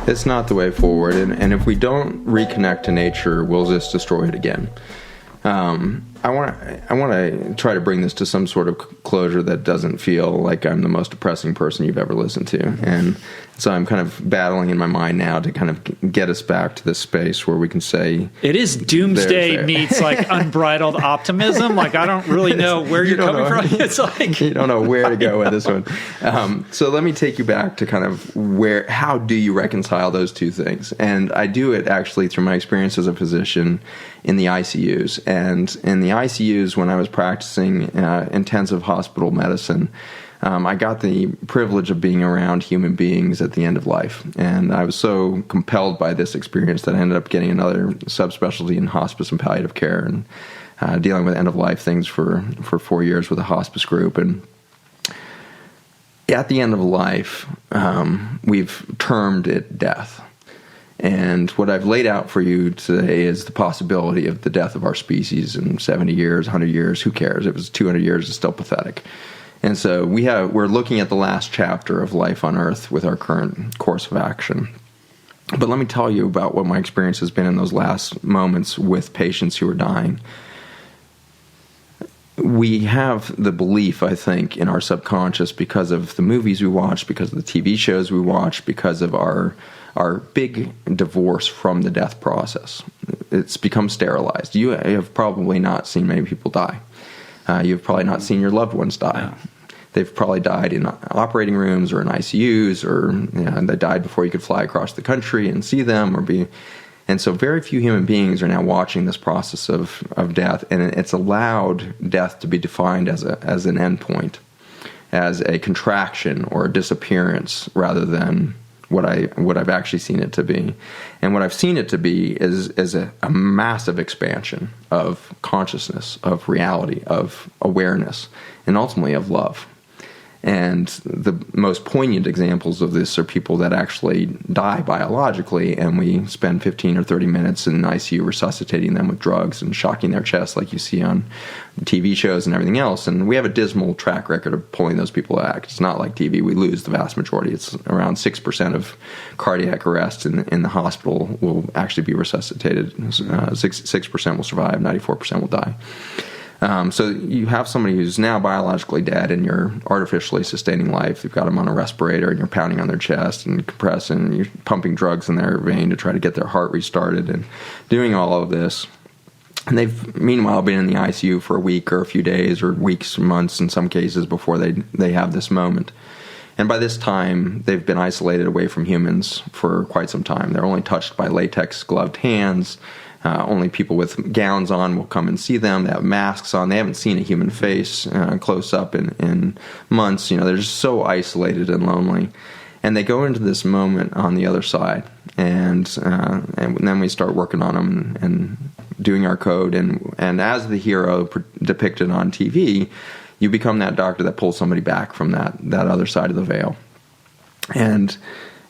It's not the way forward. And if we don't reconnect to nature, we'll just destroy it again. I want to try to bring this to some sort of closure that doesn't feel like I'm the most depressing person you've ever listened to. And so I'm kind of battling in my mind now to kind of get us back to this space where we can say... It is doomsday meets like unbridled optimism. Like, I don't really know where you're coming from. It's like... You don't know where to go with this one. So let me take you back to kind of how do you reconcile those two things? And I do it actually through my experience as a physician in the ICUs. And in the ICUs, when I was practicing intensive hospital medicine, I got the privilege of being around human beings at the end of life. And I was so compelled by this experience that I ended up getting another subspecialty in hospice and palliative care and dealing with end-of-life things for 4 years with a hospice group. And at the end of life, we've termed it death. And what I've laid out for you today is the possibility of the death of our species in 70 years, 100 years, who cares? If it's 200 years, it's still pathetic. And so we're looking at the last chapter of life on Earth with our current course of action. But let me tell you about what my experience has been in those last moments with patients who are dying. We have the belief, I think, in our subconscious because of the movies we watch, because of the TV shows we watch, because of our big divorce from the death process. It's become sterilized. You have probably not seen many people die. You've probably not seen your loved ones die. Yeah. They've probably died in operating rooms or in ICUs, or they died before you could fly across the country and see them or be... And so very few human beings are now watching this process of death, and it's allowed death to be defined as an endpoint, as a contraction or a disappearance, rather than what I've actually seen it to be. And what I've seen it to be is a massive expansion of consciousness, of reality, of awareness, and ultimately of love. And the most poignant examples of this are people that actually die biologically, and we spend 15 or 30 minutes in ICU resuscitating them with drugs and shocking their chest like you see on TV shows and everything else. And we have a dismal track record of pulling those people back. It's not like TV. We lose the vast majority. It's around 6% of cardiac arrests in the hospital will actually be resuscitated. 6% will survive, 94% will die. So you have somebody who's now biologically dead, and you're artificially sustaining life. You've got them on a respirator, and you're pounding on their chest and compressing, and you're pumping drugs in their vein to try to get their heart restarted and doing all of this. And they've, meanwhile, been in the ICU for a week or a few days or weeks, months in some cases before they have this moment. And by this time, they've been isolated away from humans for quite some time. They're only touched by latex-gloved hands. Only people with gowns on will come and see them. They have masks on. They haven't seen a human face close up in months. They're just so isolated and lonely. And they go into this moment on the other side. And then we start working on them and doing our code. And as the hero depicted on TV, you become that doctor that pulls somebody back from that other side of the veil. And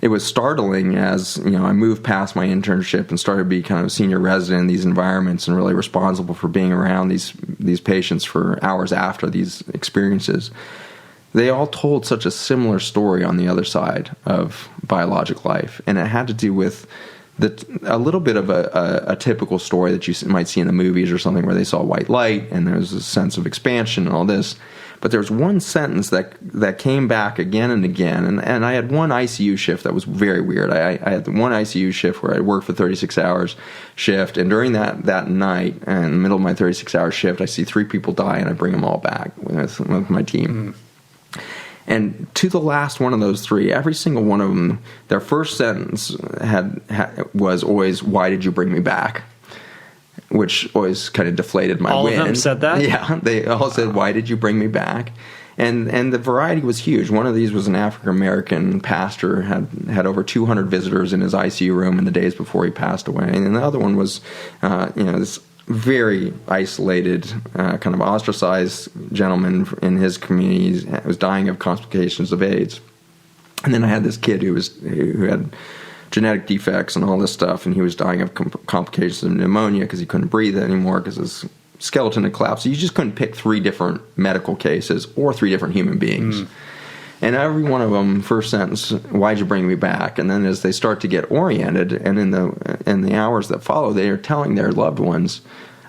it was startling as, I moved past my internship and started to be kind of a senior resident in these environments and really responsible for being around these patients for hours after these experiences. They all told such a similar story on the other side of biologic life, and it had to do with a little bit of a typical story that you might see in the movies or something, where they saw white light and there was a sense of expansion and all this. But there was one sentence that came back again and again, and I had one ICU shift that was very weird. I had one ICU shift where I worked for 36 hours shift, and during that night, in the middle of my 36-hour shift, I see 3 people die, and I bring them all back with my team. And to the last one of those 3, every single one of them, their first sentence was always, "Why did you bring me back?" Which always kind of deflated my win. All of them said that? Yeah, they all said, "Why did you bring me back?" And the variety was huge. One of these was an African-American pastor, had over 200 visitors in his ICU room in the days before he passed away. And the other one was, this very isolated, kind of ostracized gentleman in his community who was dying of complications of AIDS. And then I had this kid who had genetic defects and all this stuff, and he was dying of complications of pneumonia because he couldn't breathe anymore because his skeleton had collapsed. So you just couldn't pick 3 different medical cases or 3 different human beings. And every one of them, first sentence, why'd you bring me back? And then as they start to get oriented, and in the hours that follow, they are telling their loved ones,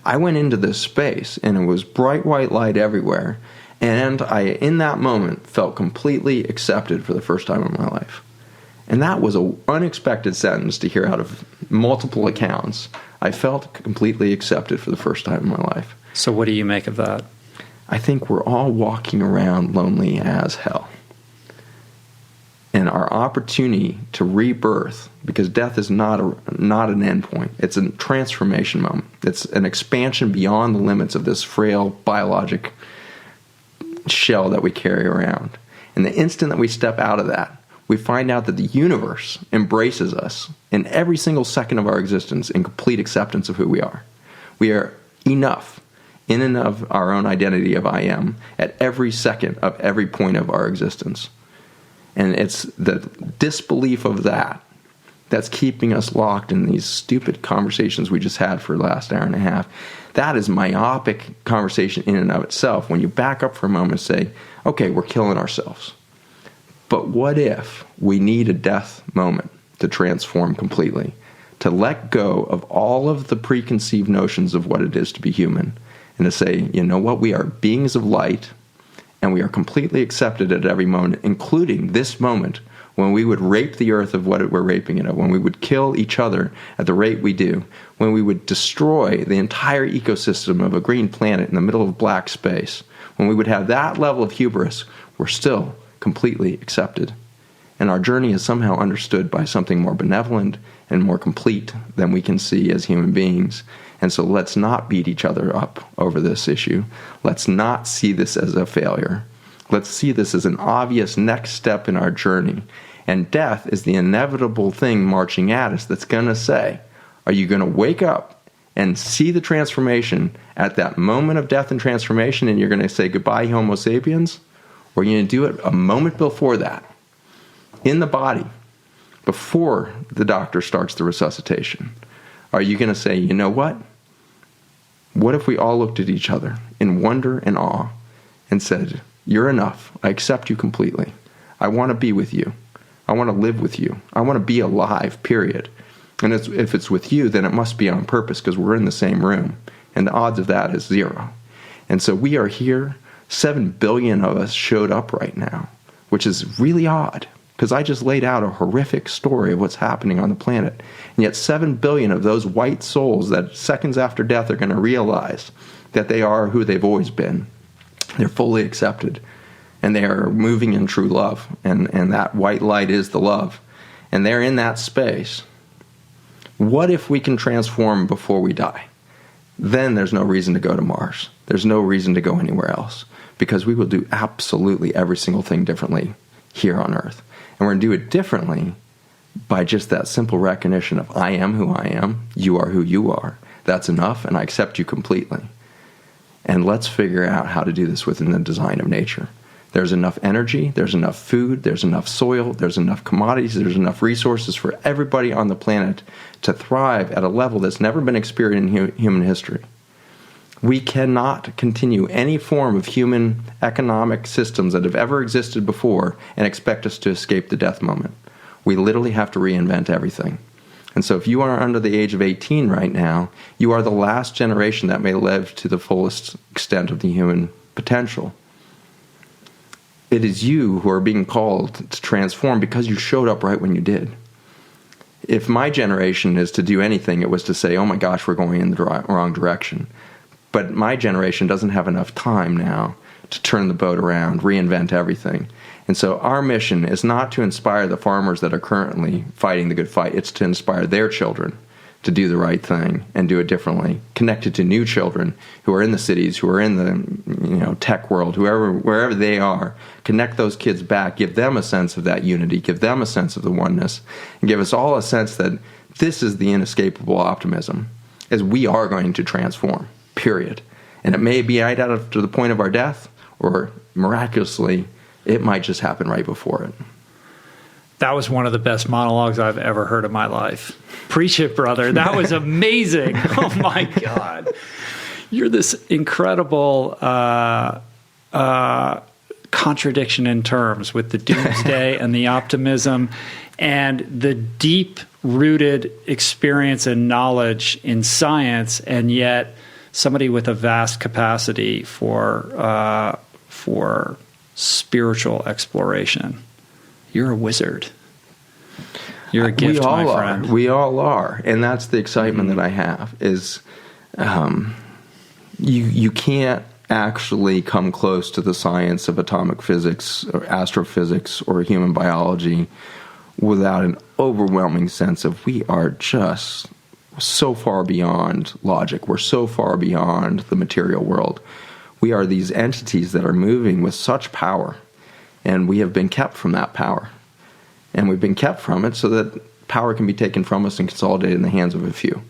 I went into this space, and it was bright white light everywhere, and I, in that moment, felt completely accepted for the first time in my life. And that was an unexpected sentence to hear out of multiple accounts. I felt completely accepted for the first time in my life. So what do you make of that? I think we're all walking around lonely as hell. And our opportunity to rebirth, because death is not an end point. It's a transformation moment. It's an expansion beyond the limits of this frail biologic shell that we carry around. And the instant that we step out of that, we find out that the universe embraces us in every single second of our existence in complete acceptance of who we are. We are enough in and of our own identity of I am at every second of every point of our existence. And it's the disbelief of that that's keeping us locked in these stupid conversations we just had for the last hour and a half. That is myopic conversation in and of itself. When you back up for a moment and say, okay, we're killing ourselves. But what if we need a death moment to transform completely, to let go of all of the preconceived notions of what it is to be human, and to say, you know what, we are beings of light, and we are completely accepted at every moment, including this moment when we would rape the earth of what we're raping it of, when we would kill each other at the rate we do, when we would destroy the entire ecosystem of a green planet in the middle of black space, when we would have that level of hubris, we're still completely accepted. And our journey is somehow understood by something more benevolent and more complete than we can see as human beings. And so let's not beat each other up over this issue. Let's not see this as a failure. Let's see this as an obvious next step in our journey. And death is the inevitable thing marching at us that's going to say, are you going to wake up and see the transformation at that moment of death and transformation, and you're going to say goodbye, Homo sapiens? Or are you going to do it a moment before that, in the body, before the doctor starts the resuscitation? Are you going to say, you know what? What if we all looked at each other in wonder and awe and said, you're enough. I accept you completely. I want to be with you. I want to live with you. I want to be alive, period. And if it's with you, then it must be on purpose because we're in the same room. And the odds of that is 0. And so we are here. 7 billion of us showed up right now, which is really odd because I just laid out a horrific story of what's happening on the planet. And yet 7 billion of those white souls that seconds after death are going to realize that they are who they've always been. They're fully accepted. And they are moving in true love. And that white light is the love. And they're in that space. What if we can transform before we die? Then there's no reason to go to Mars. There's no reason to go anywhere else. Because we will do absolutely every single thing differently here on Earth. And we're going to do it differently by just that simple recognition of I am who I am, you are who you are. That's enough, and I accept you completely. And let's figure out how to do this within the design of nature. There's enough energy, there's enough food, there's enough soil, there's enough commodities, there's enough resources for everybody on the planet to thrive at a level that's never been experienced in human history. We cannot continue any form of human economic systems that have ever existed before and expect us to escape the death moment. We literally have to reinvent everything. And so if you are under the age of 18 right now, you are the last generation that may live to the fullest extent of the human potential. It is you who are being called to transform because you showed up right when you did. If my generation is to do anything, it was to say, oh my gosh, we're going in the wrong direction. But my generation doesn't have enough time now to turn the boat around, reinvent everything. And so our mission is not to inspire the farmers that are currently fighting the good fight. It's to inspire their children to do the right thing and do it differently, connected to new children who are in the cities, who are in the tech world, wherever they are. Connect those kids back, give them a sense of that unity, give them a sense of the oneness, and give us all a sense that this is the inescapable optimism, as we are going to transform. Period. And it may be right out to the point of our death, or miraculously, it might just happen right before it. That was one of the best monologues I've ever heard in my life. Preach it, brother. That was amazing. Oh, my God. You're this incredible contradiction in terms with the doomsday and the optimism and the deep-rooted experience and knowledge in science, and yet somebody with a vast capacity for spiritual exploration. You're a wizard. You're a gift, my friend. We all are, and that's the excitement that I have. Is you can't actually come close to the science of atomic physics or astrophysics or human biology without an overwhelming sense of we are just so far beyond logic. We're so far beyond the material world. We are these entities that are moving with such power, and we have been kept from that power. And we've been kept from it so that power can be taken from us and consolidated in the hands of a few.